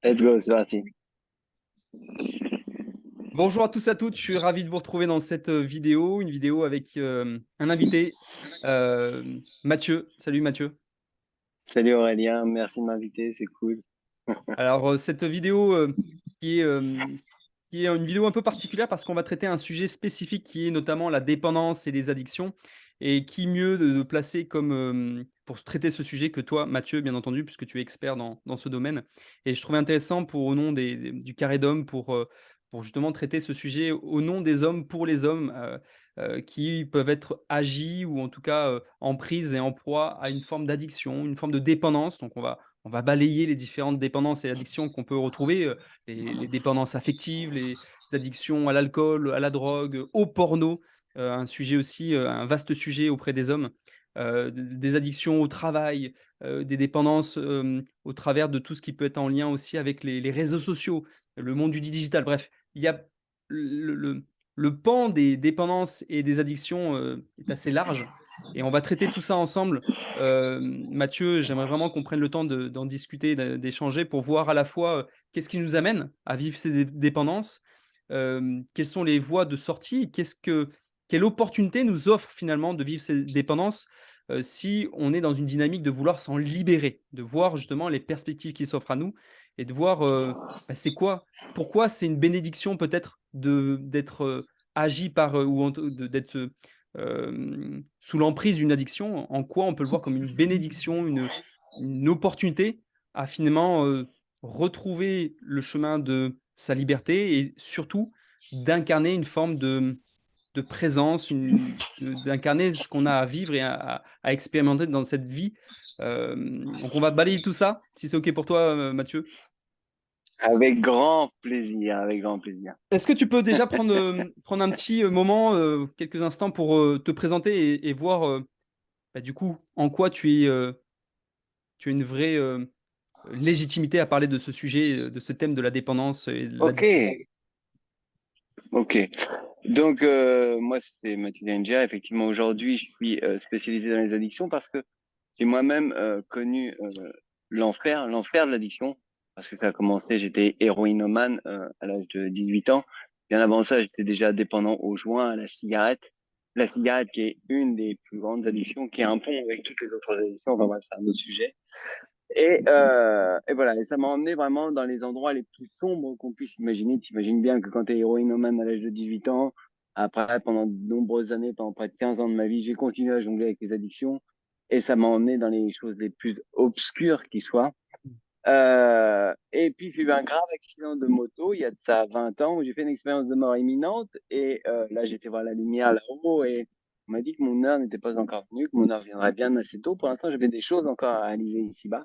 Let's go, c'est parti. Bonjour à tous et à toutes, je suis ravi de vous retrouver dans cette vidéo, une vidéo avec un invité, Mathieu. Salut Mathieu. Salut Aurélien, merci de m'inviter, c'est cool. Alors cette vidéo qui est, euh, qui est une vidéo un peu particulière parce qu'on va traiter un sujet spécifique qui est notamment la dépendance et les addictions. Et qui mieux de placer comme pour traiter ce sujet que toi, Mathieu, bien entendu, puisque tu es expert dans ce domaine. Et je trouvais intéressant au nom du carré d'hommes pour justement traiter ce sujet au nom des hommes pour les hommes qui peuvent être agis ou en tout cas en prise et en proie à une forme d'addiction, une forme de dépendance. Donc on va balayer les différentes dépendances et addictions qu'on peut retrouver, les dépendances affectives, les addictions à l'alcool, à la drogue, au porno, un sujet aussi, un vaste sujet auprès des hommes, des addictions au travail, des dépendances, au travers de tout ce qui peut être en lien aussi avec les réseaux sociaux, le monde du digital. Bref, il y a le le pan des dépendances et des addictions, est assez large et on va traiter tout ça ensemble. Mathieu, j'aimerais vraiment qu'on prenne le temps d'en discuter, d'échanger pour voir à la fois, qu'est-ce qui nous amène à vivre ces dépendances, quelles sont les voies de sortie, quelle opportunité nous offre finalement de vivre ces dépendances, si on est dans une dynamique de vouloir s'en libérer, de voir justement les perspectives qui s'offrent à nous et de voir c'est quoi, pourquoi c'est une bénédiction peut-être d'être agi par d'être sous l'emprise d'une addiction, en quoi on peut le voir comme une bénédiction, une opportunité à finalement retrouver le chemin de sa liberté et surtout d'incarner une forme de présence, d'incarner ce qu'on a à vivre et à expérimenter dans cette vie. Donc on va balayer tout ça, si c'est OK pour toi, Mathieu. Avec grand plaisir, avec grand plaisir. Est-ce que tu peux déjà prendre un petit moment, quelques instants pour te présenter et voir du coup en quoi tu as une vraie légitimité à parler de ce sujet, de ce thème de la dépendance et de Ok, l'addiction. ok. Donc, moi, c'est Mathieu Danger. Effectivement, aujourd'hui, je suis spécialisé dans les addictions parce que j'ai moi-même connu l'enfer de l'addiction. Parce que ça a commencé, j'étais héroïnomane à l'âge de 18 ans. Bien avant ça, j'étais déjà dépendant au joint, à la cigarette. La cigarette qui est une des plus grandes addictions, qui est un pont avec toutes les autres addictions. Enfin bref, c'est un autre sujet. Et voilà, et ça m'a emmené vraiment dans les endroits les plus sombres qu'on puisse imaginer. Tu imagines bien que quand tu es héroïnomane à l'âge de 18 ans, après, pendant de nombreuses années, pendant près de 15 ans de ma vie, j'ai continué à jongler avec les addictions et ça m'a emmené dans les choses les plus obscures qui soient. Et puis, j'ai eu un grave accident de moto il y a de ça 20 ans où j'ai fait une expérience de mort imminente et là, j'étais voir la lumière là-haut et on m'a dit que mon heure n'était pas encore venue, que mon heure viendrait bien assez tôt. Pour l'instant, j'avais des choses encore à réaliser ici-bas.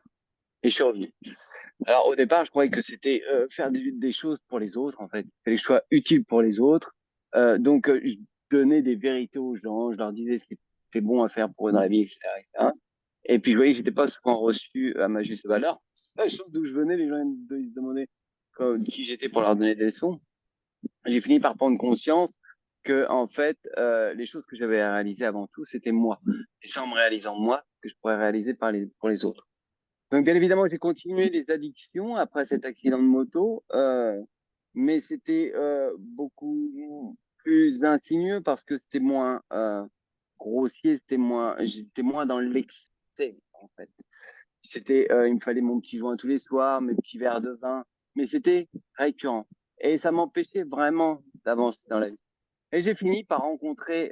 Et je suis revenu. Alors au départ, je croyais que c'était faire des choses pour les autres, en fait. Il fallait que je sois utile pour les autres. Je donnais des vérités aux gens, je leur disais ce qui était bon à faire pour eux dans la vie, etc., etc. Et puis je voyais que j'étais pas souvent reçu à ma juste valeur. La chose d'où je venais, les gens ils se demandaient qui j'étais pour leur donner des leçons. J'ai fini par prendre conscience que en fait, les choses que j'avais à réaliser avant tout, c'était moi. Et ça, en me réalisant moi, que je pourrais réaliser pour les autres. Donc, bien évidemment, j'ai continué les addictions après cet accident de moto, mais c'était beaucoup plus insinueux parce que c'était moins grossier, j'étais moins dans l'excès en fait. Il me fallait mon petit joint tous les soirs, mes petits verres de vin, mais c'était récurrent et ça m'empêchait vraiment d'avancer dans la vie. Et j'ai fini par rencontrer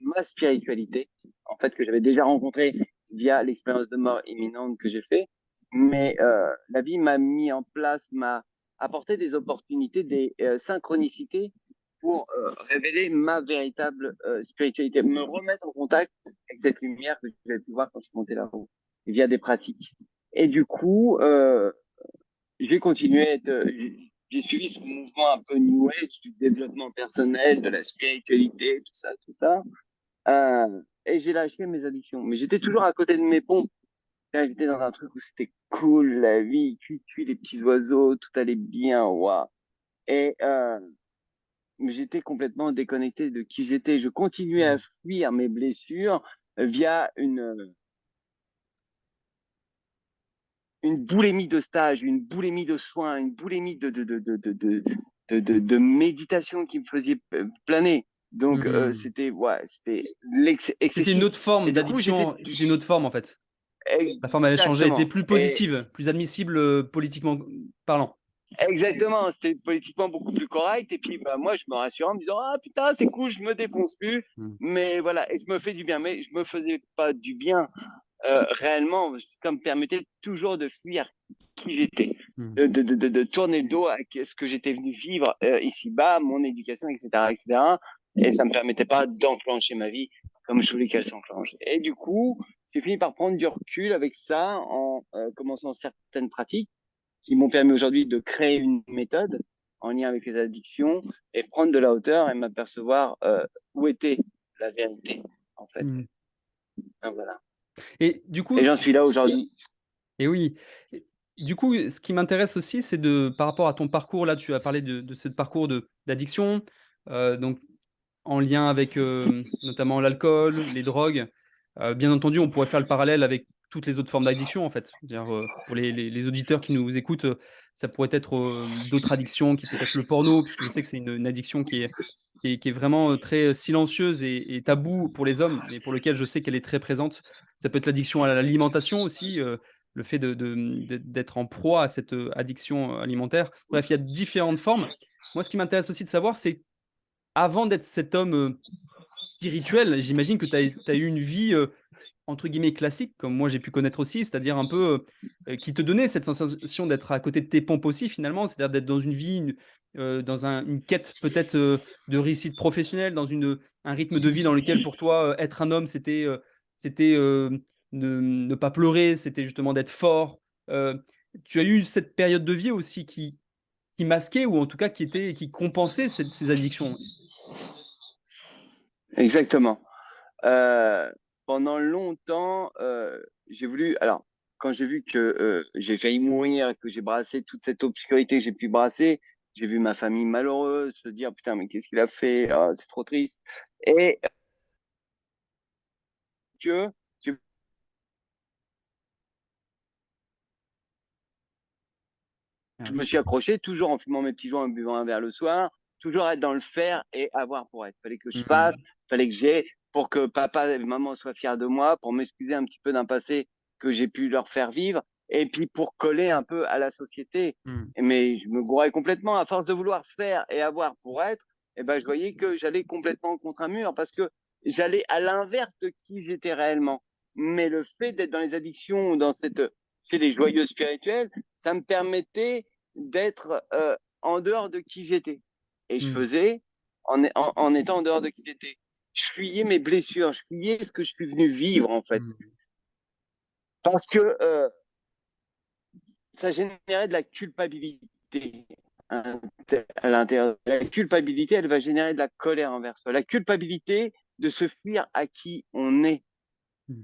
ma spiritualité, en fait, que j'avais déjà rencontrée via l'expérience de mort imminente que j'ai fait. Mais la vie m'a mis en place, m'a apporté des opportunités, des synchronicités pour révéler ma véritable spiritualité, me remettre en contact avec cette lumière que j'avais pu voir quand je suis monté là-haut, via des pratiques. Et du coup, j'ai continué à être, j'ai suivi ce mouvement un peu New Age du développement personnel, de la spiritualité, tout ça, tout ça. Et j'ai lâché mes addictions. Mais j'étais toujours à côté de mes pompes. J'étais dans un truc où c'était cool, la vie, cuit, les petits oiseaux, tout allait bien, waouh. Et j'étais complètement déconnecté de qui j'étais. Je continuais à fuir mes blessures via une boulimie de stage, une boulimie de soins, une boulimie de méditation qui me faisait planer. Donc, Mmh. c'était C'était une autre excessif. Et forme du coup, j'étais d'addiction, c'était une autre forme, en fait. La forme avait changé, elle était exactement. plus Et positive, plus admissible, politiquement parlant. exactement, c'était politiquement beaucoup plus correct. Et puis, bah, moi, je me rassurais en me disant, ah putain, c'est cool, je me défonce plus. Mmh. Mais voilà, et je me fais du bien. Mais je me faisais pas du bien réellement. Ça me permettait toujours de fuir qui j'étais, Mmh. de tourner le dos à ce que j'étais venu vivre ici-bas, mon éducation, etc., etc. Et ça me permettait pas d'enclencher ma vie comme je voulais qu'elle s'enclenche. Et du coup, j'ai fini par prendre du recul avec ça en commençant certaines pratiques qui m'ont permis aujourd'hui de créer une méthode en lien avec les addictions et prendre de la hauteur et m'apercevoir où était la vérité, en fait. Mmh. Donc, voilà. Et du Et coup, j'en suis là aujourd'hui. et oui, et du coup, ce qui m'intéresse aussi, c'est de par rapport à ton parcours, là, tu as parlé de ce parcours d'addiction, donc en lien avec, notamment l'alcool, les drogues. Bien entendu, on pourrait faire le parallèle avec toutes les autres formes d'addiction, en fait. C'est-à-dire, pour les auditeurs qui nous écoutent, ça pourrait être, d'autres addictions, qui peut être le porno, puisque je sais que c'est une addiction qui est vraiment, très silencieuse et taboue pour les hommes, mais pour lequel je sais qu'elle est très présente. Ça peut être l'addiction à l'alimentation aussi, le fait d'être en proie à cette, addiction alimentaire. Bref, il y a différentes formes. Moi, ce qui m'intéresse aussi de savoir, c'est avant d'être cet homme, spirituel, j'imagine que tu as eu une vie, entre guillemets «classique», comme moi j'ai pu connaître aussi, c'est-à-dire un peu, qui te donnait cette sensation d'être à côté de tes pompes aussi finalement, c'est-à-dire d'être dans une vie, dans une quête peut-être, de réussite professionnelle, dans un rythme de vie dans lequel pour toi, être un homme c'était ne pas pleurer, c'était justement d'être fort. Tu as eu cette période de vie aussi qui masquait ou en tout cas qui compensait ces addictions? Exactement. Euh, Pendant longtemps, j'ai voulu. Alors, quand j'ai vu que j'ai failli mourir, que j'ai brassé toute cette obscurité que j'ai pu brasser, j'ai vu ma famille malheureuse se dire putain, mais qu'est-ce qu'il a fait? Ah, c'est trop triste. Et que je Ah, je me suis accroché, toujours en fumant mes petits joints, en buvant un verre le soir, toujours être dans le faire et avoir pour être. Fallait que je fasse, mmh, fallait que j'ai pour que papa et maman soient fiers de moi, pour m'excuser un petit peu d'un passé que j'ai pu leur faire vivre, et puis pour coller un peu à la société. mmh, Mais je me gourais complètement à force de vouloir faire et avoir pour être. Et ben, je voyais que j'allais complètement contre un mur parce que j'allais à l'inverse de qui j'étais réellement. Mais le fait d'être dans les addictions ou dans chez les joyeux spirituels, ça me permettait d'être en dehors de qui j'étais. Et je mmh, faisais, en étant en dehors de qui j'étais, je fuyais mes blessures, je fuyais ce que je suis venu vivre en fait. mmh, Parce que ça générait de la culpabilité à l'intérieur. La culpabilité, elle va générer de la colère envers soi. La culpabilité de se fuir à qui on est. mmh,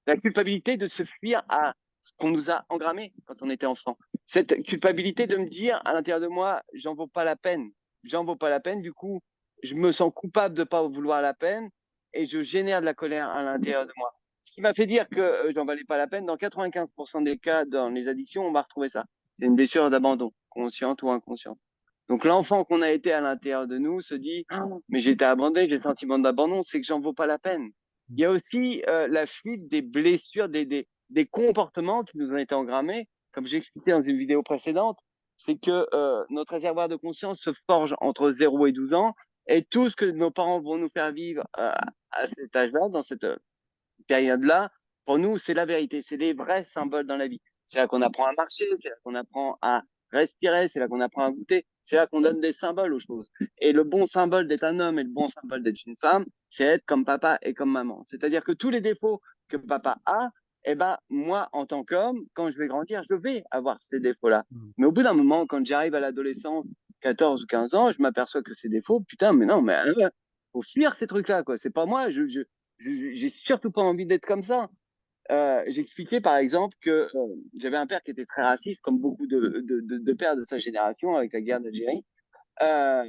La culpabilité de se fuir à ce qu'on nous a engrammé quand on était enfant. Cette culpabilité de me dire à l'intérieur de moi, j'en vaux pas la peine. J'en vaux pas la peine. Du coup, je me sens coupable de ne pas vouloir la peine et je génère de la colère à l'intérieur de moi. Ce qui m'a fait dire que j'en valais pas la peine. Dans 95% des cas, dans les addictions, on va retrouver ça. C'est une blessure d'abandon, consciente ou inconsciente. Donc l'enfant qu'on a été à l'intérieur de nous se dit mais j'étais abandonné, j'ai le sentiment d'abandon, c'est que j'en vaux pas la peine. Il y a aussi la fuite des blessures, des comportements qui nous ont été engrammés, comme j'expliquais dans une vidéo précédente, c'est que notre réservoir de conscience se forge entre 0 et 12 ans, et tout ce que nos parents vont nous faire vivre à cet âge-là, dans cette période-là, pour nous, c'est la vérité, c'est les vrais symboles dans la vie. C'est là qu'on apprend à marcher, c'est là qu'on apprend à respirer, c'est là qu'on apprend à goûter, c'est là qu'on donne des symboles aux choses. Et le bon symbole d'être un homme et le bon symbole d'être une femme, c'est être comme papa et comme maman. C'est-à-dire que tous les défauts que papa a, eh ben, moi, en tant qu'homme, quand je vais grandir, je vais avoir ces défauts-là. mmh. Mais au bout d'un moment, quand j'arrive à l'adolescence, 14 ou 15 ans, je m'aperçois que ces défauts, putain, mais non, mais faut fuir ces trucs-là, quoi. C'est pas moi, j'ai surtout pas envie d'être comme ça. J'expliquais par exemple que j'avais un père qui était très raciste, comme beaucoup de pères de sa génération avec la guerre d'Algérie. Euh,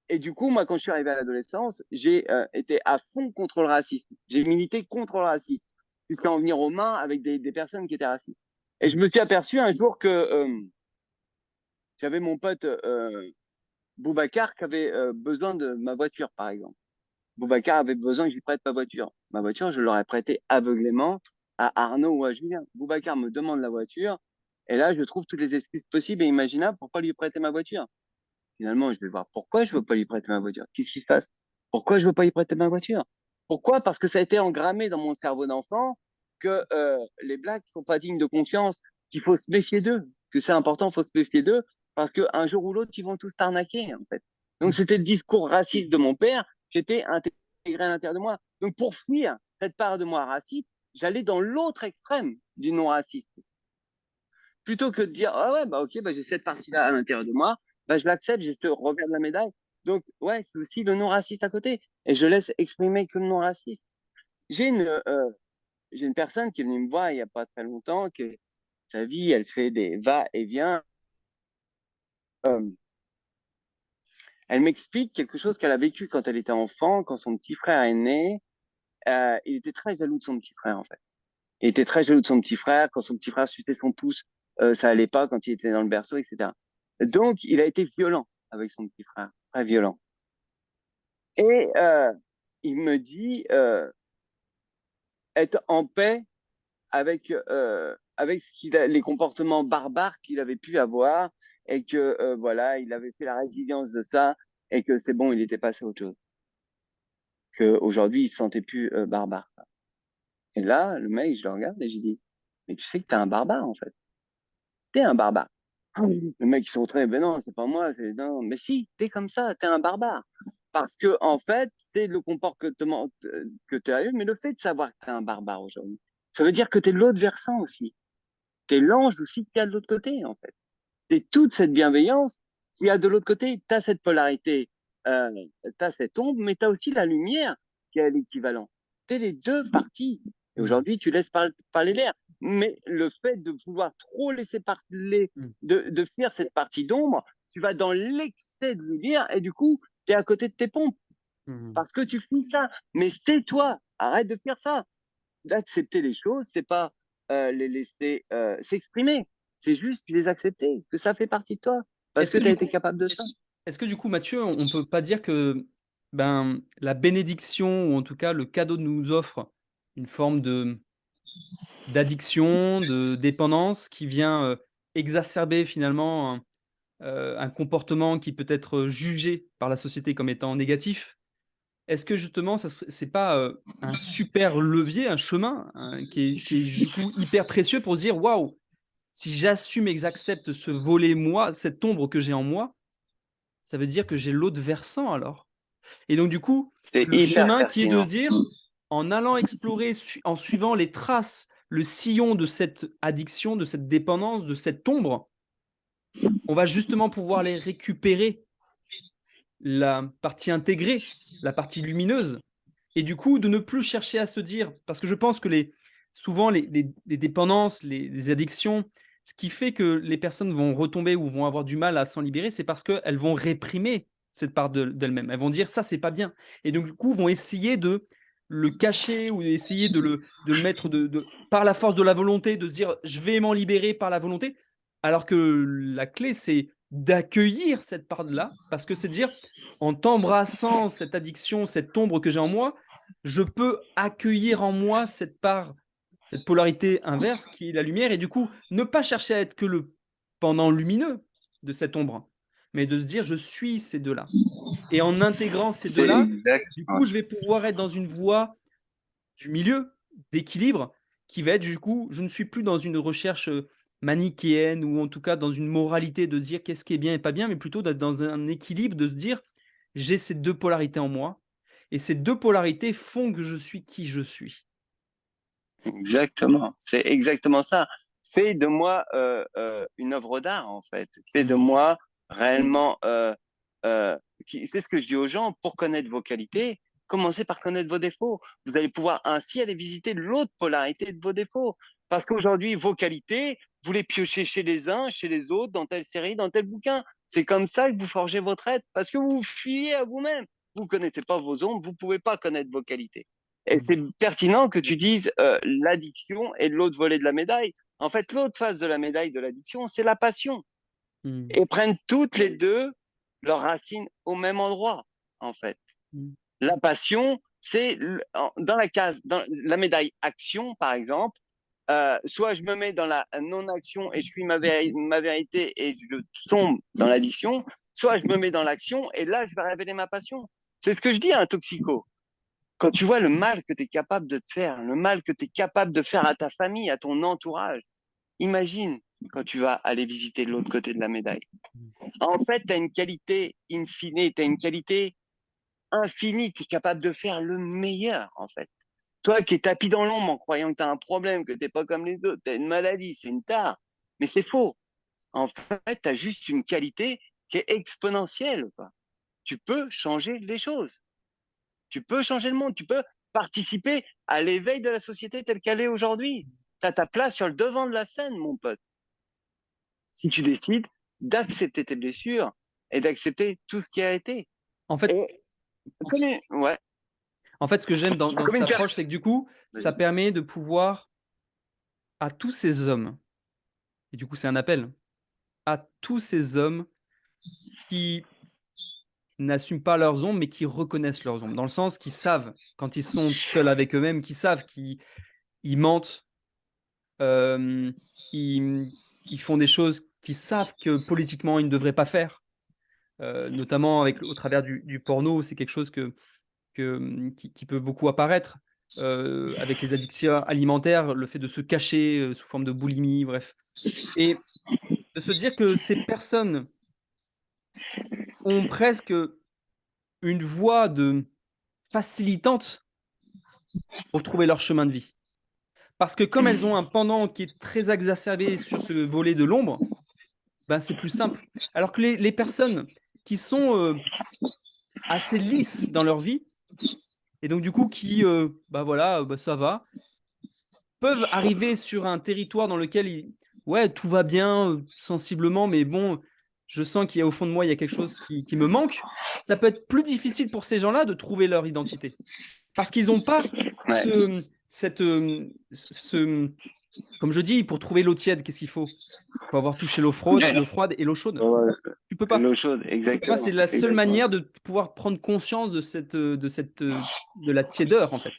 et du coup, moi, quand je suis arrivé à l'adolescence, j'ai été à fond contre le racisme. J'ai milité contre le racisme, jusqu'à en venir aux mains avec des personnes qui étaient racistes. Et je me suis aperçu un jour que j'avais mon pote Boubacar qui avait besoin de ma voiture, par exemple. Boubacar avait besoin que je lui prête ma voiture. Ma voiture, je l'aurais prêtée aveuglément à Arnaud ou à Julien. Boubacar me demande la voiture, et là, je trouve toutes les excuses possibles et imaginables pour pas lui prêter ma voiture. Finalement, je vais voir pourquoi je veux pas lui prêter ma voiture. Qu'est-ce qui se passe? Pourquoi je veux pas lui prêter ma voiture? Pourquoi? Parce que ça a été engrammé dans mon cerveau d'enfant que les blagues sont pas dignes de confiance, qu'il faut se méfier d'eux, que c'est important, il faut se méfier d'eux, parce qu'un jour ou l'autre, ils vont tous t'arnaquer, en fait. Donc, c'était le discours raciste de mon père qui était intégré à l'intérieur de moi. Donc, pour fuir cette part de moi raciste, j'allais dans l'autre extrême du non-raciste. Plutôt que de dire, ah ouais, bah ok, bah j'ai cette partie-là à l'intérieur de moi, bah je l'accepte, j'ai ce revers de la médaille. Donc, ouais, c'est aussi le non-raciste à côté. Et je laisse exprimer que le non-raciste. J'ai une, euh, j'ai une personne qui est venue me voir il n'y a pas très longtemps, que sa vie, elle fait des va-et-vient. Euh, Elle m'explique quelque chose qu'elle a vécu quand elle était enfant, quand son petit frère est né. Il était très jaloux de son petit frère, en fait. Il était très jaloux de son petit frère. Quand son petit frère suçait son pouce, ça allait pas quand il était dans le berceau, etc. Donc, il a été violent avec son petit frère, très violent. Et il me dit être en paix avec les comportements barbares qu'il avait pu avoir et que voilà, il avait fait la résilience de ça et que c'est bon, il était passé à autre chose. Qu'aujourd'hui, il se sentait plus barbare. Et là, le mec, je le regarde et je dis, mais tu sais que t'es un barbare en fait. T'es un barbare. Le mec, ils sont très, ben non, c'est pas moi, c'est, non, mais si, t'es comme ça, t'es un barbare. Parce que, en fait, c'est le comportement que tu as eu, mais le fait de savoir que t'es un barbare aujourd'hui, ça veut dire que t'es l'autre versant aussi. T'es l'ange aussi qu'il y a de l'autre côté, en fait. T'es toute cette bienveillance qu'il y a de l'autre côté. T'as cette polarité, euh, t'as cette ombre, mais t'as aussi la lumière qui a l'équivalent. T'es les deux parties. Et Mmh. aujourd'hui, tu laisses parler l'air. Mais le fait de vouloir trop laisser parler, Mmh. de fuir cette partie d'ombre, tu vas dans l'excès de lumière et du coup, tu es à côté de tes pompes Mmh. parce que tu fuis ça. Mais c'est toi, arrête de faire ça. D'accepter les choses, c'est pas les laisser s'exprimer, c'est juste les accepter, que ça fait partie de toi parce Est-ce que que tu as du été coup capable de ça. est-ce que du coup, Mathieu, on peut pas dire que, ben, la bénédiction ou en tout cas le cadeau nous offre une forme de d'addiction, de dépendance qui vient, exacerber finalement un comportement qui peut être jugé par la société comme étant négatif? Est-ce que justement ça c'est pas, un super levier, un chemin, qui est du coup hyper précieux pour se dire: «Waouh, si j'assume et que j'accepte ce volet moi, cette ombre que j'ai en moi, ça veut dire que j'ai l'autre versant alors». Et donc du coup, C'est le hyper chemin qui est de se pertinent. dire, en allant explorer, en suivant les traces, le sillon de cette addiction, de cette dépendance, de cette ombre, on va justement pouvoir les récupérer, la partie intégrée, la partie lumineuse. Et du coup, de ne plus chercher à se dire parce que je pense que souvent les dépendances, les addictions, ce qui fait que les personnes vont retomber ou vont avoir du mal à s'en libérer, c'est parce qu'elles vont réprimer cette part d'elles-mêmes. Elles vont dire: «Ça, c'est pas bien» et donc du coup, vont essayer de le cacher ou essayer de le mettre par la force de la volonté, de se dire: «Je vais m'en libérer par la volonté», alors que la clé, c'est d'accueillir cette part-là, parce que c'est de dire: «En t'embrassant cette addiction, cette ombre que j'ai en moi, je peux accueillir en moi cette part, cette polarité inverse qui est la lumière et du coup, ne pas chercher à être que le pendant lumineux de cette ombre, mais de se dire: "Je suis ces 2-là" et en intégrant ces C'est 2-là, du exactement coup, je ça. vais pouvoir être dans une voie du milieu, d'équilibre, qui va être du coup, je ne suis plus dans une recherche, manichéenne ou en tout cas dans une moralité de dire qu'est-ce qui est bien et pas bien, mais plutôt d'être dans un équilibre, de se dire: «J'ai ces 2 polarités en moi et ces 2 polarités font que je suis qui je suis». Exactement, c'est exactement ça. Fais de moi une œuvre d'art en fait. Fais de Mmh. moi réellement. Euh, c'est ce que je dis aux gens pour connaître vos qualités. Commencez par connaître vos défauts. Vous allez pouvoir ainsi aller visiter l'autre polarité de vos défauts. Parce qu'aujourd'hui, vos qualités, vous les piochez chez les uns, chez les autres, dans telle série, dans tel bouquin. C'est comme ça que vous forgez votre être, parce que vous vous fiez à vous-même. Vous connaissez pas vos ombres, vous pouvez pas connaître vos qualités. Et Mmh. c'est pertinent que tu dises l'addiction est l'autre volet de la médaille, En fait, l'autre face de la médaille de l'addiction, c'est la passion. Mmh. Et prennent toutes les deux leurs racines au même endroit, en fait. Mmh. La passion, c'est dans la case, dans la médaille action, par exemple, soit je me mets dans la non-action et je suis ma vérité et je sombre dans l'addiction, soit je me mets dans l'action et là, je vais révéler ma passion. C'est ce que je dis à un toxico. Quand tu vois le mal que tu es capable de te faire, le mal que tu es capable de faire à ta famille, à ton entourage, imagine quand tu vas aller visiter l'autre côté de la médaille. En fait, tu as une qualité infinie, tu as une qualité infinie, tu es capable de faire le meilleur, en fait. Toi qui es tapis dans l'ombre en croyant que tu as un problème, que tu n'es pas comme les autres, tu as une maladie, c'est une tare. Mais c'est faux. En fait, tu as juste une qualité qui est exponentielle, quoi. Tu peux changer les choses. Tu peux changer le monde. Tu peux participer à l'éveil de la société telle qu'elle est aujourd'hui. Tu as ta place sur le devant de la scène, mon pote. Si tu décides d'accepter tes blessures et d'accepter tout ce qui a été. En fait Et ouais, en fait, ce que j'aime dans comme cette une approche, c'est personne. que du coup, ça permet de pouvoir à tous ces hommes et du coup, c'est un appel, à tous ces hommes qui n'assument pas leurs ombres, mais qui reconnaissent leurs ombres. Dans le sens qu'ils savent, quand ils sont seuls avec eux-mêmes, qu'ils savent qu'ils mentent, hem, ils ils font des choses qu'ils savent que politiquement ils ne devraient pas faire, notamment avec au travers du porno. C'est quelque chose qui peut beaucoup apparaître, avec les addictions alimentaires, le fait de se cacher, sous forme de boulimie, bref et de se dire que ces personnes ont presque une voie de facilitante pour trouver leur chemin de vie. Parce que comme elles ont un pendant qui est très exacerbé sur ce volet de l'ombre, ben, c'est plus simple. Alors que les personnes qui sont, assez lisses dans leur vie et donc du coup qui, bah, voilà, bah, ça va, peuvent arriver sur un territoire dans lequel ouais, tout va bien, sensiblement, mais bon, je sens qu'il y a au fond de moi, il y a quelque chose qui me manque. Ça peut être plus difficile pour ces gens-là de trouver leur identité. Parce qu'ils n'ont pas Ouais. ce comme je dis, pour trouver l'eau tiède, qu'est-ce qu'il faut? Il faut avoir touché l'eau froide et l'eau chaude. Ouais, Tu peux pas. l'eau chaude, Tu peux pas, exactement. c'est la seule Exactement. manière de pouvoir prendre conscience de la tiédeur, en fait.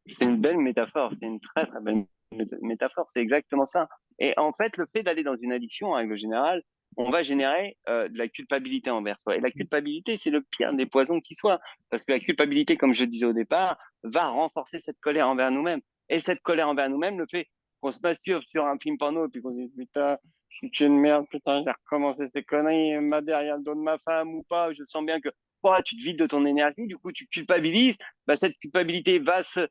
C'est une belle métaphore, c'est une très très belle métaphore, c'est exactement ça. Et en fait, le fait d'aller dans une addiction, en règle générale, on va générer de la culpabilité envers soi. Et la culpabilité, c'est le pire des poisons qui soit. Parce que la culpabilité, comme je disais au départ, va renforcer cette colère envers nous-mêmes. Et cette colère envers nous-mêmes, le fait qu'on se masturbe sur un film porno, et puis qu'on se dit, putain, je suis une merde, putain, j'ai recommencé ces conneries, ma derrière le dos de ma femme ou pas, je sens bien que, tu te vides de ton énergie, du coup, tu culpabilises, bah, cette culpabilité va se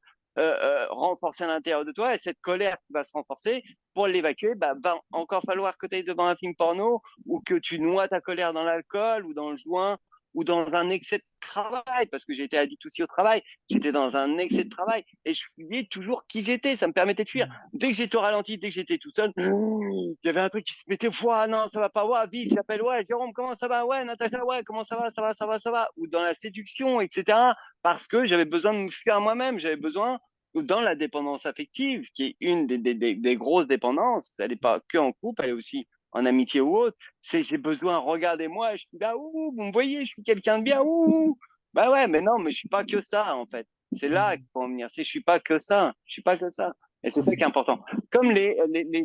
renforcer à l'intérieur de toi et cette colère qui va se renforcer, pour l'évacuer, bah, va encore falloir que tu ailles devant un film porno ou que tu noies ta colère dans l'alcool ou dans le joint ou dans un excès de travail, parce que j'étais addict aussi au travail, j'étais dans un excès de travail et je fuyais toujours qui j'étais, ça me permettait de fuir. Dès que j'étais au ralenti, dès que j'étais tout seul, il y avait un truc qui se mettait, non, ça va pas, vite, j'appelle, Jérôme, comment ça va, Natacha, comment ça va, ça va, ou dans la séduction, etc. Parce que j'avais besoin de me fuir à moi-même, j'avais besoin dans la dépendance affective, qui est une des grosses dépendances, elle n'est pas que en couple, elle est aussi en amitié ou autre, c'est j'ai besoin, regardez-moi, je suis là, ouh, vous me voyez, je suis quelqu'un de bien, ouh, bah ouais, mais non, mais je suis pas que ça, en fait. C'est là qu'il faut en venir, je suis pas que ça, je suis pas que ça. Et c'est ça qui est important. Comme les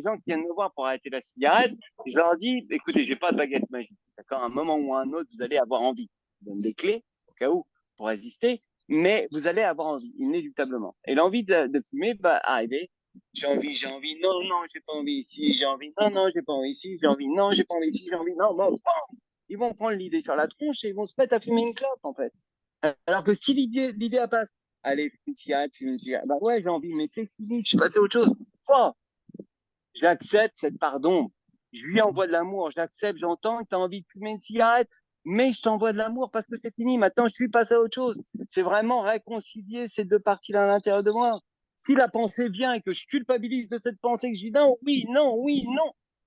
gens qui viennent me voir pour arrêter la cigarette, je leur dis, écoutez, j'ai pas de baguette magique, d'accord, à un moment ou à un autre, vous allez avoir envie. Je donne des clés, au cas où, pour résister, mais vous allez avoir envie, inéluctablement. Et l'envie de fumer va arriver. J'ai envie, non, non, j'ai pas envie ici, j'ai envie, non, non, j'ai pas envie ici, j'ai envie, non, j'ai pas envie ici, j'ai envie, non, non, ils vont prendre l'idée sur la tronche et ils vont se mettre à fumer une clope, en fait. Alors que si l'idée passe, allez, fume une cigarette, bah ouais, j'ai envie, mais c'est fini, je suis passé à autre chose. Oh, j'accepte cette pardon. Je lui envoie de l'amour, j'accepte, j'entends que tu as envie de fumer une cigarette, mais je t'envoie de l'amour parce que c'est fini. Maintenant, je suis passé à autre chose. C'est vraiment réconcilier ces deux parties-là à l'intérieur de moi. Si la pensée vient et que je culpabilise de cette pensée, que je dis non, oui, non,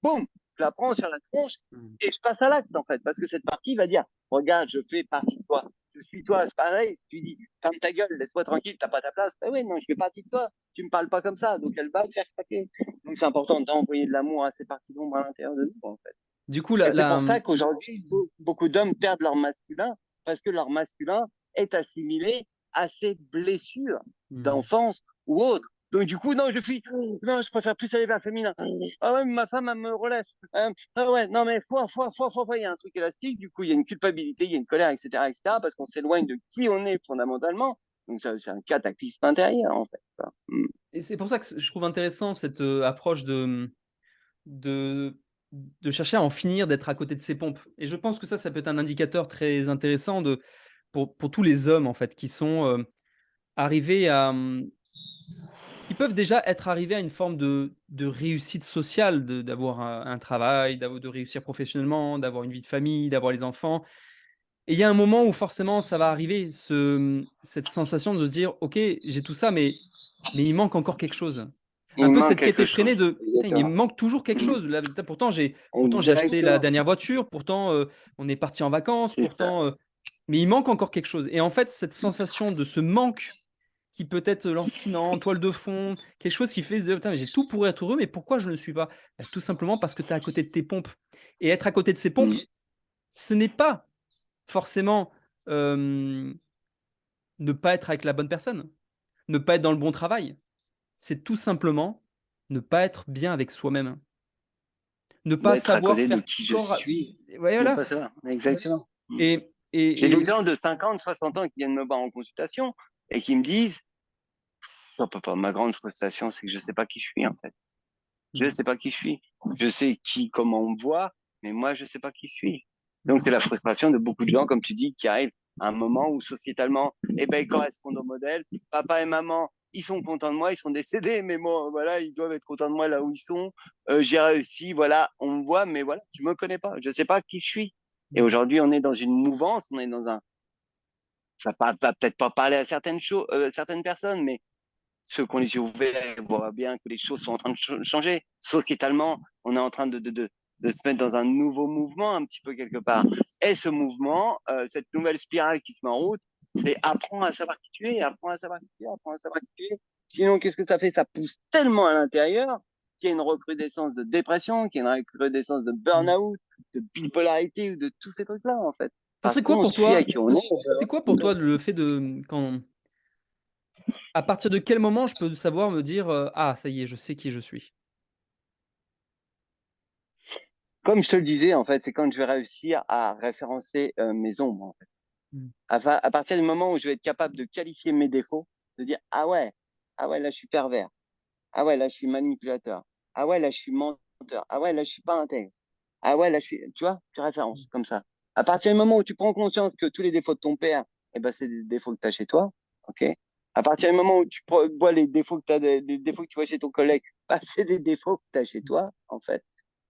boum, je la prends sur la tronche et je passe à l'acte en fait. Parce que cette partie va dire, regarde, je fais partie de toi. Je suis-toi, c'est pareil. Si tu dis, ferme ta gueule, laisse-moi tranquille, t'as pas ta place. Ben oui, non, je fais partie de toi. Tu me parles pas comme ça, donc elle va te faire craquer. Donc c'est important d'envoyer de l'amour à ces parties d'ombre à l'intérieur de nous, en fait. Du coup, Et c'est pour ça qu'aujourd'hui, beaucoup d'hommes perdent leur masculin parce que leur masculin est assimilé à ces blessures d'enfance ou autres. Donc, du coup, non, non, je préfère plus aller vers le féminin. Ah ouais, mais ma femme, elle me relève. Ah ouais, non, mais il y a un truc élastique. Du coup, il y a une culpabilité, il y a une colère, etc., parce qu'on s'éloigne de qui on est fondamentalement. Donc, ça, c'est un cataclysme intérieur, en fait. et c'est pour ça que je trouve intéressant cette approche de, de chercher à en finir d'être à côté de ses pompes. Et je pense que ça peut être un indicateur très intéressant pour tous les hommes, en fait, qui sont arrivés qui peuvent déjà être arrivés à une forme de réussite sociale, d'avoir un travail, de réussir professionnellement, d'avoir une vie de famille, d'avoir les enfants. Et il y a un moment où forcément ça va arriver, cette sensation de se dire: «OK, j'ai tout ça, mais il manque encore quelque chose». Un Il peu manque cette quête quelque effrénée chose. de: «Putain, il me Exactement. manque toujours quelque Mm. chose. Là, pourtant j'ai acheté la Exactement. dernière voiture, pourtant, on est parti en vacances, C'est ça. pourtant, mais il manque encore quelque chose». Et en fait, cette sensation de ce manque qui peut être lancinant, en toile de fond, quelque chose qui fait se dire: «Putain, j'ai tout pour être heureux, mais pourquoi je ne le suis pas?» Bah, tout simplement parce que tu es à côté de tes pompes. Et être à côté de ses pompes, Mm. ce n'est pas forcément, hem, ne pas être avec la bonne personne, ne pas être dans le bon travail. C'est tout simplement ne pas être bien avec soi-même. Ne pas D'être à savoir côté de faire qui je corps à suis. ouais, Ne voilà. pas savoir. Exactement. Mm. et J'ai des et gens de 50, 60 ans qui viennent me voir en consultation et qui me disent, non, papa, ma grande frustration, c'est que je sais pas qui je suis, en fait. Je mmh, sais pas qui je suis. Je sais comment on me voit, mais moi, je sais pas qui je suis. Donc, c'est la frustration de beaucoup de gens, comme tu dis, qui arrivent à un moment où sociétalement, eh ben, ils correspondent au modèle. Papa et maman, ils sont contents de moi, ils sont décédés, mais moi, voilà, ils doivent être contents de moi là où ils sont. J'ai réussi, voilà, on me voit, mais voilà, tu me connais pas. Je sais pas qui je suis. Et mmh. aujourd'hui, on est dans une mouvance, on est dans un, ça va peut-être pas parler à certaines choses, certaines personnes, mais ceux qui ont les yeux ouverts voient bien que les choses sont en train de changer. Sociétalement, on est en train de se mettre dans un nouveau mouvement, un petit peu quelque part. Et ce mouvement, cette nouvelle spirale qui se met en route, c'est apprendre à savoir qui tu es, apprendre à savoir qui tu es, apprendre à savoir qui tu es. Sinon, qu'est-ce que ça fait? Ça pousse tellement à l'intérieur qu'il y a une recrudescence de dépression, qu'il y a une recrudescence de Mmh. burn-out, de bipolarité ou de tous ces trucs-là, en fait. Ça Parce serait quoi qu'on pour suit à toi qui on est. c'est quoi pour toi le fait de quand à partir de quel moment je peux savoir me dire, «Ah ça y est, je sais qui je suis»? Comme je te le disais, en fait, c'est quand je vais réussir à référencer mes ombres, en fait. Mmh. À partir du moment où je vais être capable de qualifier mes défauts, de dire ah ouais, là je suis pervers, ah ouais, là je suis manipulateur, ah ouais, là je suis menteur, ah ouais, là je suis pas intègre, ah ouais, là je suis, tu vois, tu références comme ça. À partir du moment où tu prends conscience que tous les défauts de ton père, eh ben, c'est des défauts que tu as chez toi, ok? À partir du moment où tu vois les défauts les défauts que tu vois chez ton collègue, bah, c'est des défauts que tu as chez toi, en fait.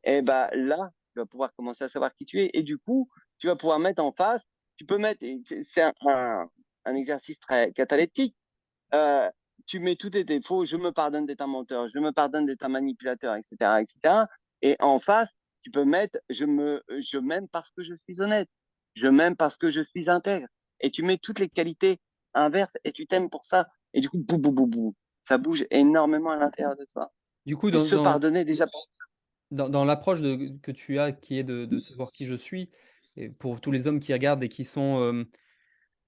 Et bah là, tu vas pouvoir commencer à savoir qui tu es. Et du coup, tu vas pouvoir mettre en face, tu peux mettre, c'est un exercice très catalytique. Euh, tu mets tous tes défauts, je me pardonne d'être un menteur, je me pardonne d'être un manipulateur, etc., etc. Et en face, tu peux mettre, je m'aime parce que je suis honnête, je m'aime parce que je suis intègre. Et tu mets toutes les qualités inverses et tu t'aimes pour ça. Et du coup, bou, bou, bou, bou, ça bouge énormément à l'intérieur de toi. Du coup Et dans se pardonner déjà pour dans l'approche que tu as qui est de savoir qui je suis et pour tous les hommes qui regardent et qui sont,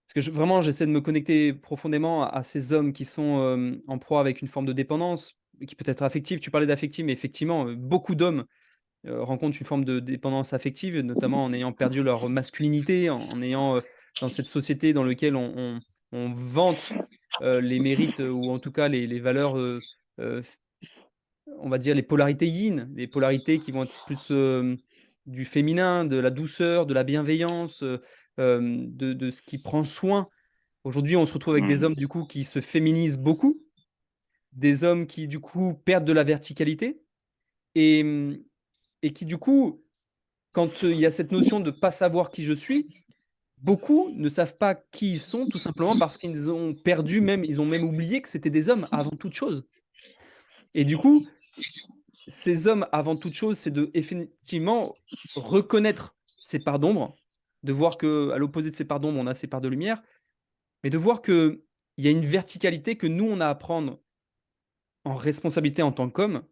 parce que vraiment j'essaie de me connecter profondément à ces hommes qui sont, en proie avec une forme de dépendance, qui peut être affective. Tu parlais d'affective, mais effectivement, beaucoup d'hommes, rencontrent une forme de dépendance affective, notamment en ayant perdu leur masculinité, en ayant, dans cette société dans lequel on vante, les mérites, ou en tout cas les valeurs, on va dire les polarités yin, les polarités qui vont être plus, du féminin, de la douceur, de la bienveillance, de ce qui prend soin. Aujourd'hui, on se retrouve avec des mmh, hommes du coup qui se féminisent beaucoup, des hommes qui du coup perdent de la verticalité et et qui du coup, quand, il y a cette notion de pas savoir qui je suis, beaucoup ne savent pas qui ils sont, tout simplement parce qu'ils ont perdu même ils ont même oublié que c'était des hommes avant toute chose. Et du coup, ces hommes, avant toute chose, c'est de effectivement reconnaître ses parts d'ombre, de voir qu'à l'opposé de ces parts d'ombre, on a ces parts de lumière, mais de voir qu'il y a une verticalité que nous, on a à prendre en responsabilité en tant qu'homme,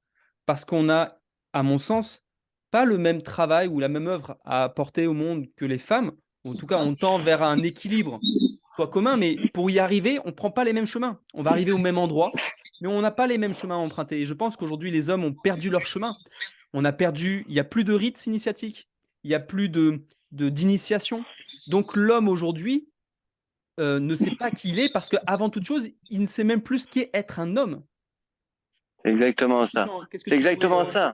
parce qu'on a, à mon sens, pas le même travail ou la même œuvre à apporter au monde que les femmes. En tout cas, on tend vers un équilibre qui soit commun, mais pour y arriver, on ne prend pas les mêmes chemins. On va arriver au même endroit, mais on n'a pas les mêmes chemins à emprunter. Et je pense qu'aujourd'hui, les hommes ont perdu leur chemin. On a perdu, il n'y a plus de rites initiatiques, il n'y a plus d'initiation. Donc l'homme aujourd'hui ne sait pas qui il est parce qu'avant toute chose, il ne sait même plus ce qu'est être un homme. C'est exactement ça. Qu'est-ce que C'est tu pourrais. exactement ça.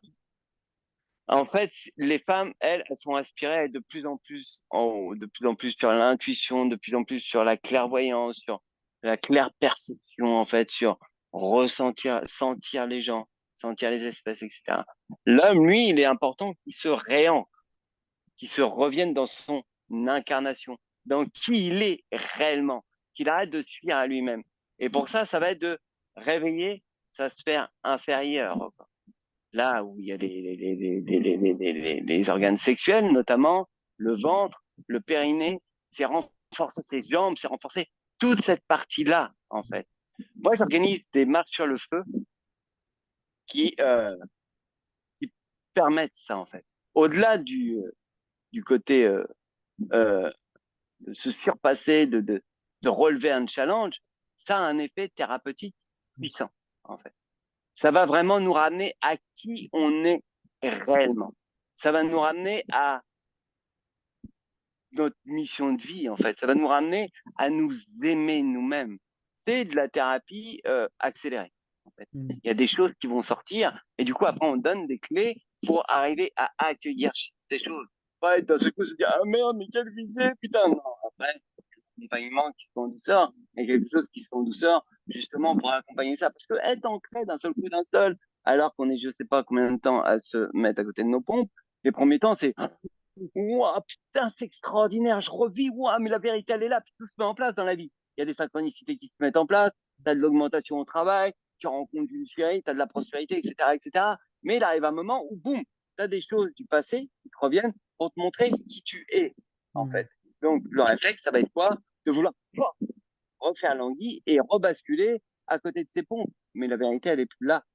En fait, les femmes, elles sont aspirées à être de plus en plus en haut, de plus en plus sur l'intuition, de plus en plus sur la clairvoyance, sur la claire perception, en fait, sur ressentir, sentir les gens, sentir les espèces, etc. L'homme, lui, il est important qu'il se réancre, qu'il se revienne dans son incarnation, dans qui il est réellement, qu'il arrête de se fuir à lui-même. Et pour ça va être de réveiller sa sphère inférieure, là où il y a les organes sexuels, notamment le ventre, le périnée, c'est renforcer ses jambes, c'est renforcer toute cette partie-là, en fait. Moi, j'organise des marches sur le feu qui, qui permettent ça, en fait. Au-delà du côté euh, de se surpasser, de relever un challenge, ça a un effet thérapeutique puissant, en fait. Ça va vraiment nous ramener à qui on est réellement. Ça va nous ramener à notre mission de vie, en fait. Ça va nous ramener à nous aimer nous-mêmes. C'est de la thérapie accélérée, en fait. Il y a des choses qui vont sortir et du coup, après, on donne des clés pour arriver à accueillir ces choses. Ouais, d'un seul coup, se dire, ah merde, mais quelle visée, putain. Non, après, accompagnement qui se fait en douceur, et quelque chose qui se fait en douceur, justement pour accompagner ça. Parce que être ancré d'un seul coup, d'un seul, alors qu'on est je sais pas combien de temps à se mettre à côté de nos pompes, les premiers temps, c'est ouah, putain, c'est extraordinaire, je revis, ouah, mais la vérité, elle est là, puis tout se met en place dans la vie. Il y a des synchronicités qui se mettent en place, tu as de l'augmentation au travail, tu rencontres une chérie, tu as de la prospérité, etc., etc. Mais il arrive un moment où, boum, tu as des choses du passé qui te reviennent pour te montrer qui tu es, en fait. Donc, le réflexe, ça va être quoi? De vouloir refaire l'anguille et rebasculer à côté de ses pompes. Mais la vérité, elle est plus là.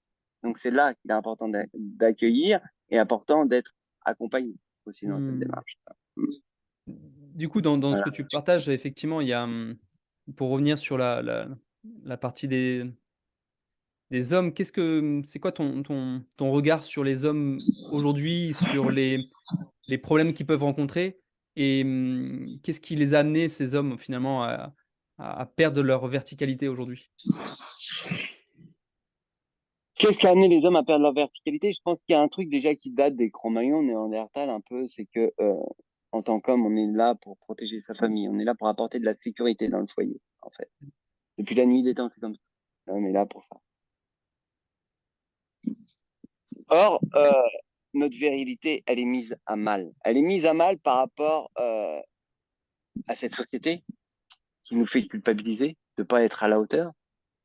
Donc, c'est là qu'il est important d'accueillir et important d'être accompagné aussi dans cette démarche. Du coup, dans ce Voilà. que tu partages, effectivement, il y a, pour revenir sur la partie des hommes, c'est quoi ton regard sur les hommes aujourd'hui, sur les problèmes qu'ils peuvent rencontrer et qu'est-ce qui les a amenés, ces hommes, finalement, à perdre leur verticalité aujourd'hui? Qu'est-ce qui a amené les hommes à perdre leur verticalité? Je pense qu'il y a un truc déjà qui date des Cro-Magnons, Néandertal un peu, c'est que en tant qu'homme, on est là pour protéger sa famille, on est là pour apporter de la sécurité dans le foyer, en fait. Depuis la nuit des temps, c'est comme ça. On est là pour ça. Or, notre virilité, elle est mise à mal. Elle est mise à mal par rapport à cette société qui nous fait culpabiliser de pas être à la hauteur,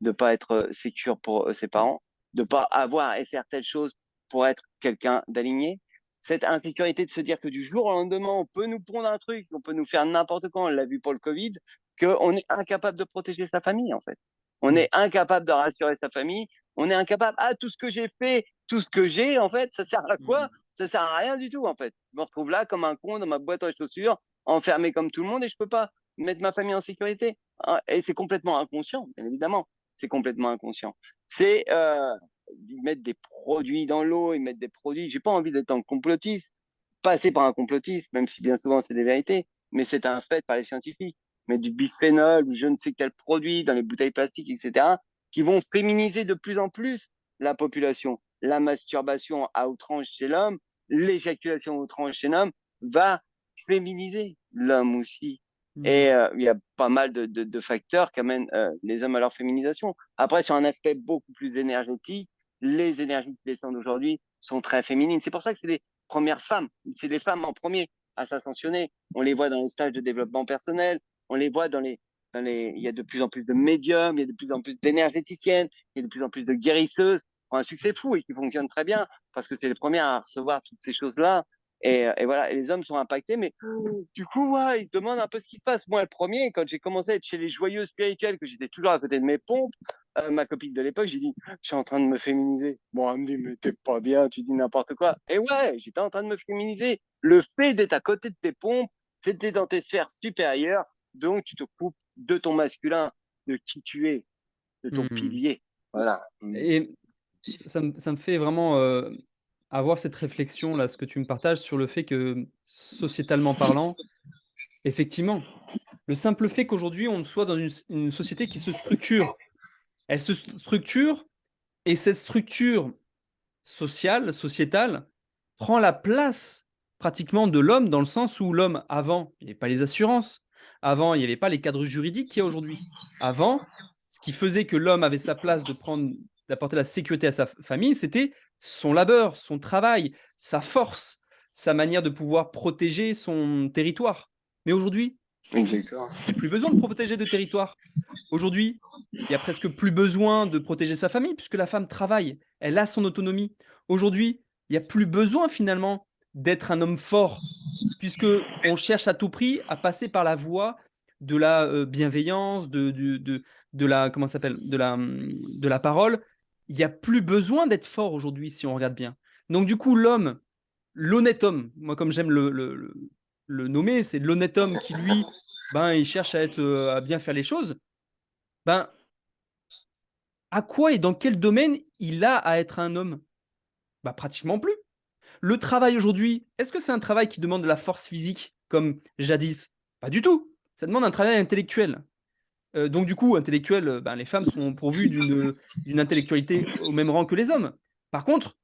de pas être sécure pour ses parents, de pas avoir et faire telle chose pour être quelqu'un d'aligné. Cette insécurité de se dire que du jour au lendemain, on peut nous prendre un truc, on peut nous faire n'importe quoi, on l'a vu pour le Covid, qu'on est incapable de protéger sa famille, en fait. On est incapable de rassurer sa famille, on est incapable, ah, tout ce que j'ai fait, tout ce que j'ai, en fait, ça sert à quoi? Ça sert à rien du tout, en fait. Je me retrouve là comme un con dans ma boîte aux chaussures, enfermé comme tout le monde et je peux pas mettre ma famille en sécurité. Et c'est complètement inconscient, bien évidemment. C'est complètement inconscient. C'est ils mettent des produits dans l'eau, ils mettent des produits. J'ai pas envie d'être un complotiste, passer par un complotiste, même si bien souvent c'est des vérités, mais c'est un fait par les scientifiques. Mettre du bisphénol ou je ne sais quel produit dans les bouteilles plastiques, etc., qui vont féminiser de plus en plus la population. La masturbation à outrance chez l'homme, l'éjaculation à outrance chez l'homme va féminiser l'homme aussi. Et il y a pas mal de facteurs qui amènent les hommes à leur féminisation. Après, sur un aspect beaucoup plus énergétique, les énergies qui descendent aujourd'hui sont très féminines. C'est pour ça que c'est les premières femmes, c'est les femmes en premier à s'ascensionner. On les voit dans les stages de développement personnel, on les voit il y a de plus en plus de médiums, il y a de plus en plus d'énergéticiennes, il y a de plus en plus de guérisseuses, qui ont un succès fou et qui fonctionnent très bien parce que c'est les premières à recevoir toutes ces choses-là. Et voilà, et les hommes sont impactés, mais du coup, ouais, ils se demandent un peu ce qui se passe. Moi, le premier, quand j'ai commencé à être chez les joyeux spirituels, que j'étais toujours à côté de mes pompes, ma copine de l'époque, j'ai dit, je suis en train de me féminiser. Bon, elle me dit, mais t'es pas bien, tu dis n'importe quoi. Et ouais, j'étais en train de me féminiser. Le fait d'être à côté de tes pompes, c'est d'être dans tes sphères supérieures, donc tu te coupes de ton masculin, de qui tu es, de ton Mmh. pilier. Voilà. Et ça me fait vraiment, avoir cette réflexion-là, ce que tu me partages sur le fait que, sociétalement parlant, effectivement, le simple fait qu'aujourd'hui on soit dans une société qui se structure, elle se structure et cette structure sociale, sociétale, prend la place pratiquement de l'homme dans le sens où l'homme avant, il y avait pas les assurances, avant il y avait pas les cadres juridiques qu'il y a aujourd'hui. Avant, ce qui faisait que l'homme avait sa place d'apporter la sécurité à sa famille, c'était son labeur, son travail, sa force, sa manière de pouvoir protéger son territoire. Mais aujourd'hui, Exactement. il y a plus besoin de protéger de territoire. Aujourd'hui, il y a presque plus besoin de protéger sa famille puisque la femme travaille, elle a son autonomie. Aujourd'hui, il y a plus besoin finalement d'être un homme fort puisque on cherche à tout prix à passer par la voie de la, bienveillance, de la comment ça s'appelle? De la parole. Il y a plus besoin d'être fort aujourd'hui si on regarde bien. Donc du coup, l'homme, l'honnête homme, moi comme j'aime le nommer, c'est l'honnête homme qui lui, ben, il cherche à être, à bien faire les choses. Ben, à quoi et dans quel domaine il a à être un homme? Bah, pratiquement plus. Le travail aujourd'hui, est-ce que c'est un travail qui demande de la force physique comme jadis? Pas du tout. Ça demande un travail intellectuel. Donc du coup, intellectuel, ben, les femmes sont pourvues d'une intellectualité au même rang que les hommes. Par contre,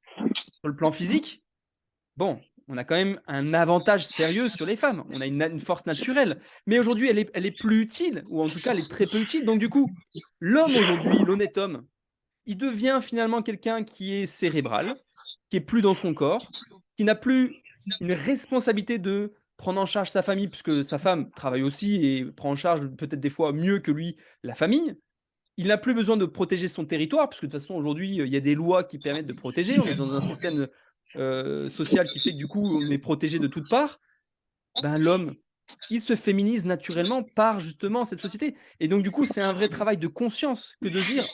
sur le plan physique, bon, on a quand même un avantage sérieux sur les femmes. On a une force naturelle. Mais aujourd'hui, elle est plus utile, ou en tout cas, elle est très peu utile. Donc du coup, l'homme aujourd'hui, l'honnête homme, il devient finalement quelqu'un qui est cérébral, qui est plus dans son corps, qui n'a plus une responsabilité de prendre en charge sa famille, puisque sa femme travaille aussi et prend en charge peut-être des fois mieux que lui la famille. Il n'a plus besoin de protéger son territoire, puisque de toute façon aujourd'hui, il y a des lois qui permettent de protéger. On est dans un système social qui fait que du coup, on est protégé de toutes parts. Ben, l'homme, il se féminise naturellement par justement cette société. Et donc du coup, c'est un vrai travail de conscience que de se dire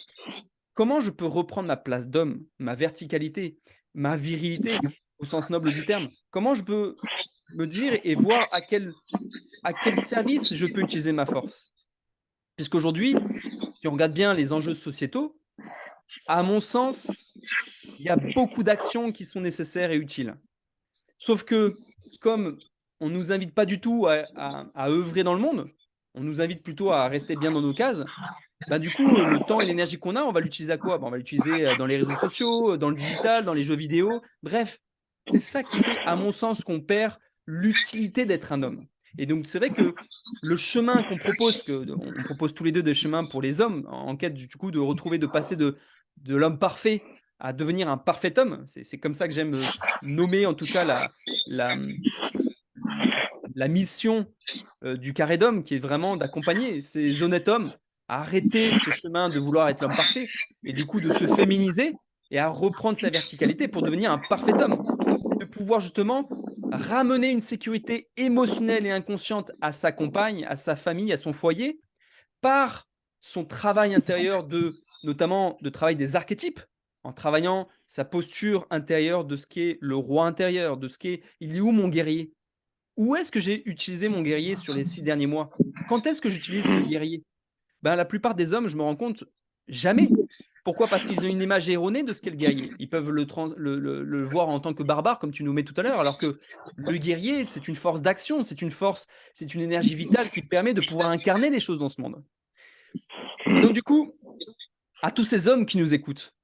comment je peux reprendre ma place d'homme, ma verticalité, ma virilité au sens noble du terme? Comment je peux me dire et voir à quel service je peux utiliser ma force? Puisqu'aujourd'hui, si on regarde bien les enjeux sociétaux, à mon sens, il y a beaucoup d'actions qui sont nécessaires et utiles. Sauf que, comme on ne nous invite pas du tout à œuvrer dans le monde, on nous invite plutôt à rester bien dans nos cases. Bah, du coup, le temps et l'énergie qu'on a, on va l'utiliser à quoi? Bah, on va l'utiliser, dans les réseaux sociaux, dans le digital, dans les jeux vidéo. Bref, c'est ça qui fait, à mon sens, qu'on perd l'utilité d'être un homme. Et donc, c'est vrai que le chemin qu'on propose, parce qu'on propose tous les 2 des chemins pour les hommes, en quête du coup de retrouver, de passer de l'homme parfait à devenir un parfait homme. C'est comme ça que j'aime, nommer en tout cas la, mmh, la mission du carré d'homme qui est vraiment d'accompagner ces honnêtes hommes à arrêter ce chemin de vouloir être l'homme parfait et du coup de se féminiser et à reprendre sa verticalité pour devenir un parfait homme. De pouvoir justement ramener une sécurité émotionnelle et inconsciente à sa compagne, à sa famille, à son foyer par son travail intérieur notamment de travail des archétypes, en travaillant sa posture intérieure de ce qu'est le roi intérieur, de ce qu'est il est où mon guerrier? Où est-ce que j'ai utilisé mon guerrier sur les 6 derniers mois? Quand est-ce que j'utilise ce guerrier? Ben, la plupart des hommes, je me rends compte, jamais. Pourquoi? Parce qu'ils ont une image erronée de ce qu'est le guerrier. Ils peuvent le voir en tant que barbare, comme tu nous mets tout à l'heure, alors que le guerrier, c'est une force d'action, c'est une force, c'est une énergie vitale qui permet de pouvoir incarner les choses dans ce monde. Et donc du coup, à tous ces hommes qui nous écoutent,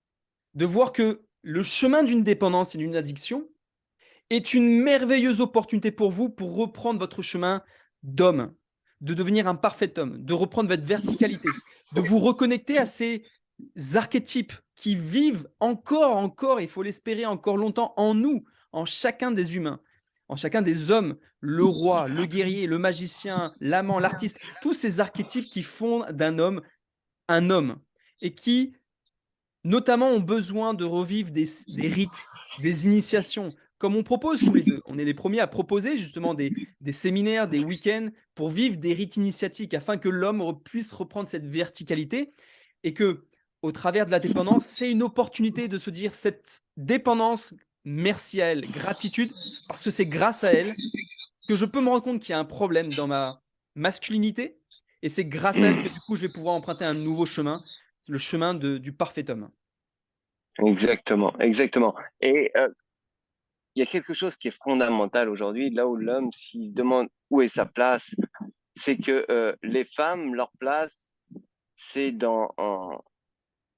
de voir que le chemin d'une dépendance et d'une addiction est une merveilleuse opportunité pour vous pour reprendre votre chemin d'homme, de devenir un parfait homme, de reprendre votre verticalité, de vous reconnecter à ces archétypes qui vivent encore, il faut l'espérer encore longtemps en nous, en chacun des humains, en chacun des hommes, le roi, le guerrier, le magicien, l'amant, l'artiste, tous ces archétypes qui font d'un homme un homme et qui notamment ont besoin de revivre des rites, des initiations comme on propose tous les deux. On est les premiers à proposer justement des séminaires, des week-ends pour vivre des rites initiatiques afin que l'homme puisse reprendre cette verticalité et que, au travers de la dépendance, c'est une opportunité de se dire cette dépendance, merci à elle, gratitude, parce que c'est grâce à elle que je peux me rendre compte qu'il y a un problème dans ma masculinité et c'est grâce à elle que du coup je vais pouvoir emprunter un nouveau chemin, le chemin du parfait homme. Exactement, exactement. Et il y a quelque chose qui est fondamental aujourd'hui, là où l'homme, s'il demande où est sa place, c'est que les femmes, leur place, c'est dans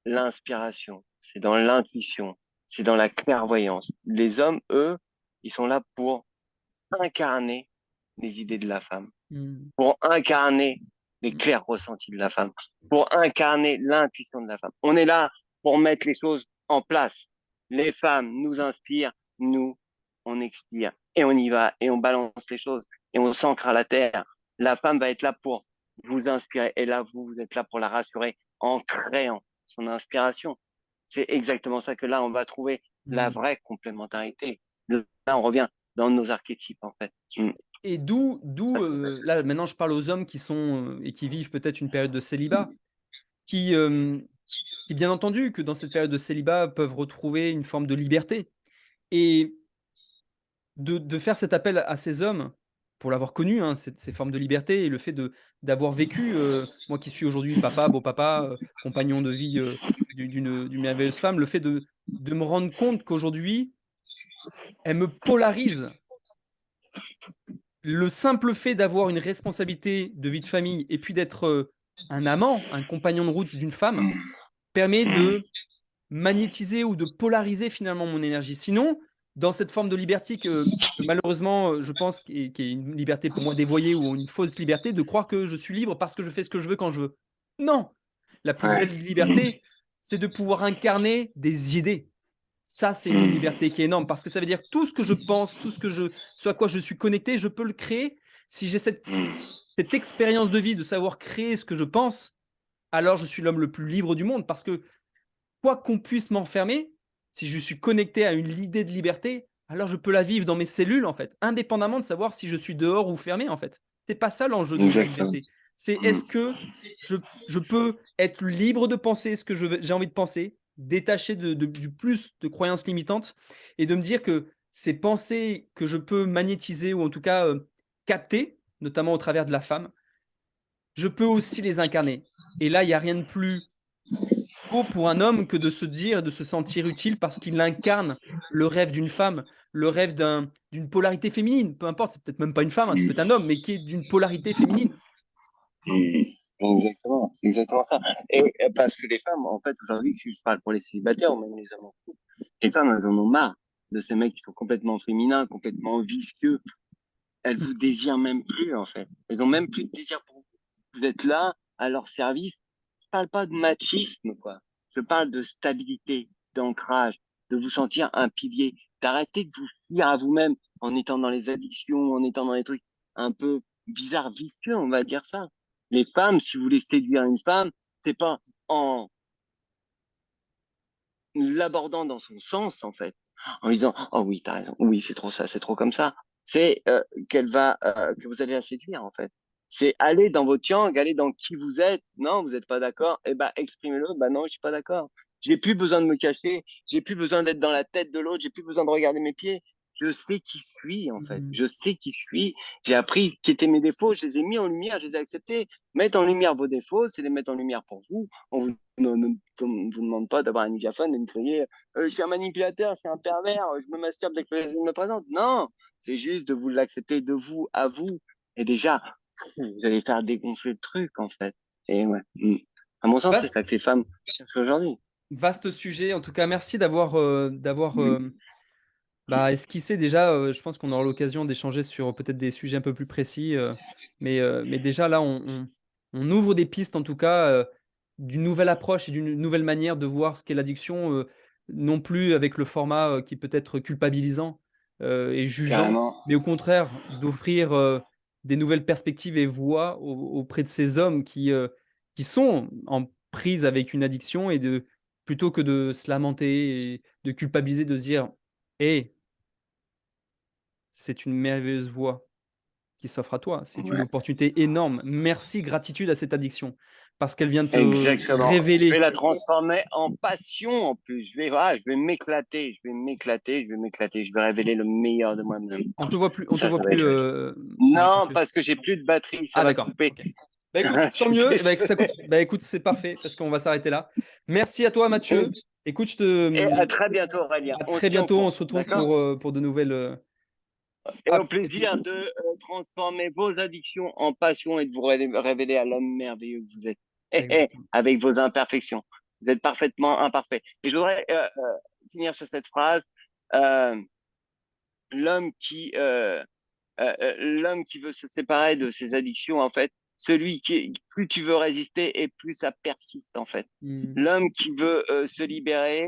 l'inspiration, c'est dans l'intuition, c'est dans la clairvoyance. Les hommes, eux, ils sont là pour incarner les idées de la femme, Mmh. pour incarner les Mmh. clairs ressentis de la femme, pour incarner l'intuition de la femme. On est là pour mettre les choses en place. Les femmes nous inspirent, nous, on expire et on y va et on balance les choses et on s'ancre à la terre. La femme va être là pour vous inspirer et là, vous êtes là pour la rassurer en créant son inspiration. C'est exactement ça que là, on va trouver la Mmh. vraie complémentarité. Là, on revient dans nos archétypes, en fait. Et là maintenant je parle aux hommes qui sont, et qui vivent peut-être une période de célibat, qui, qui bien entendu que dans cette période de célibat peuvent retrouver une forme de liberté et de faire cet appel à ces hommes, pour l'avoir connu, hein, ces formes de liberté et le fait d'avoir vécu, moi qui suis aujourd'hui papa, beau papa, compagnon de vie, d'une merveilleuse femme, le fait de me rendre compte qu'aujourd'hui, elle me polarise. Le simple fait d'avoir une responsabilité de vie de famille et puis d'être, un amant, un compagnon de route d'une femme, permet de magnétiser ou de polariser finalement mon énergie. Sinon, dans cette forme de liberté que malheureusement, je pense qui est une liberté pour moi dévoyée ou une fausse liberté, de croire que je suis libre parce que je fais ce que je veux quand je veux. Non! La plus Ouais. belle liberté, c'est de pouvoir incarner des idées. Ça, c'est une liberté qui est énorme parce que ça veut dire tout ce que je pense, tout ce à quoi je suis connecté, je peux le créer. Si j'ai cette expérience de vie de savoir créer ce que je pense, alors je suis l'homme le plus libre du monde parce que quoi qu'on puisse m'enfermer, si je suis connecté à une idée de liberté, alors je peux la vivre dans mes cellules, en fait, indépendamment de savoir si je suis dehors ou fermé, en fait. C'est pas ça l'enjeu de la Exactement. liberté. C'est est-ce que je, je peux être libre de penser ce que j'ai envie de penser, détaché du plus de croyances limitantes, et de me dire que ces pensées que je peux magnétiser ou en tout cas capter, notamment au travers de la femme, je peux aussi les incarner. Et là, il n'y a rien de plus beau pour un homme que de se dire, de se sentir utile parce qu'il incarne le rêve d'une femme, le rêve d'une polarité féminine. Peu importe, c'est peut-être même pas une femme, hein, ça peut être un homme, mais qui est d'une polarité féminine. Exactement, c'est exactement ça. Et parce que les femmes, en fait, aujourd'hui, je parle pour les célibataires ou même les hommes en couple, les femmes, elles en ont marre de ces mecs qui sont complètement féminins, complètement visqueux. Elles vous désirent même plus, en fait. Elles ont même plus de désir pour vous. Vous êtes là, à leur service. Je parle pas de machisme, quoi. Je parle de stabilité, d'ancrage, de vous sentir un pilier, d'arrêter de vous fuir à vous-même en étant dans les addictions, en étant dans les trucs un peu bizarres, vicieux, on va dire ça. Les femmes, si vous voulez séduire une femme, c'est pas en l'abordant dans son sens, en fait, en lui disant, oh oui, t'as raison, oui, c'est trop ça, c'est trop comme ça. C'est que vous allez la séduire, en fait. C'est aller dans votre yang, aller dans qui vous êtes. Non, vous n'êtes pas d'accord. Eh ben, exprimez-le. Ben non, je suis pas d'accord. J'ai plus besoin de me cacher. J'ai plus besoin d'être dans la tête de l'autre. J'ai plus besoin de regarder mes pieds. Je sais qui je suis, en fait. Mmh. Je sais qui je suis. J'ai appris qui étaient mes défauts. Je les ai mis en lumière. Je les ai acceptés. Mettre en lumière vos défauts, c'est les mettre en lumière pour vous. On vous ne vous demande pas d'avoir un mégaphone et de crier je suis un manipulateur, je suis un pervers, je me masturbe dès que les me présente. Non, c'est juste de vous l'accepter de vous à vous. Et déjà, vous allez faire dégonfler le truc, en fait. Et ouais. À mon sens, c'est Vaste, ça que les femmes cherchent aujourd'hui. vaste sujet. En tout cas, merci d'avoir Mm. bah, esquissé déjà. Je pense qu'on aura l'occasion d'échanger sur peut-être des sujets un peu plus précis. Mais déjà là, on ouvre des pistes en tout cas d'une nouvelle approche et d'une nouvelle manière de voir ce qu'est l'addiction, non plus avec le format qui peut être culpabilisant et jugeant, Carrément. mais au contraire d'offrir des nouvelles perspectives et voies auprès de ces hommes qui sont en prise avec une addiction et plutôt que de se lamenter et de culpabiliser, de se dire: «Hé, c'est une merveilleuse voie qui s'offre à toi. C'est une Ouais. opportunité énorme. Merci, gratitude à cette addiction parce qu'elle vient te Exactement. Je vais révéler. la transformer en passion en plus. Je vais m'éclater, je vais m'éclater, je vais m'éclater. Je vais révéler le meilleur de moi-même. On te voit Ça va plus, être joli. Non, Mathieu. parce que j'ai plus de batterie, ça Ah va d'accord, couper. OK. Bah écoute, Je tant suis mieux. Bah, désolé. bah écoute, c'est parfait parce qu'on va s'arrêter là. Merci à toi, Mathieu. Écoute, je te, Et à très bientôt, Aurélien. à On se très tient au bientôt. On courant. se retrouve D'accord? pour de nouvelles. Et au Épisodes. plaisir de transformer vos addictions en passion et de vous révéler à l'homme merveilleux que vous êtes. Exactement. Avec vos imperfections. Vous êtes parfaitement imparfait. Et je voudrais finir sur cette phrase. Euh, l'homme qui l'homme qui veut se séparer de ses addictions, en fait, plus tu veux résister et plus ça persiste, en fait. Mmh. L'homme qui veut se libérer,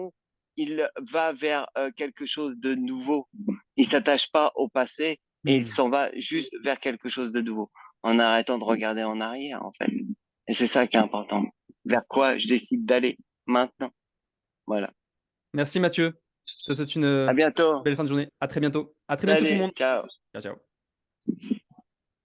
il va vers quelque chose de nouveau. Il s'attache pas au passé et il Mmh. s'en va juste vers quelque chose de nouveau, en arrêtant de regarder en arrière, en fait. Et c'est ça qui est important. Vers quoi je décide d'aller maintenant. Voilà. Merci, Mathieu. Je te souhaite une À bientôt. belle fin de journée. À très bientôt. À très bientôt, tout le Salut. monde. Ciao. Ciao, ciao.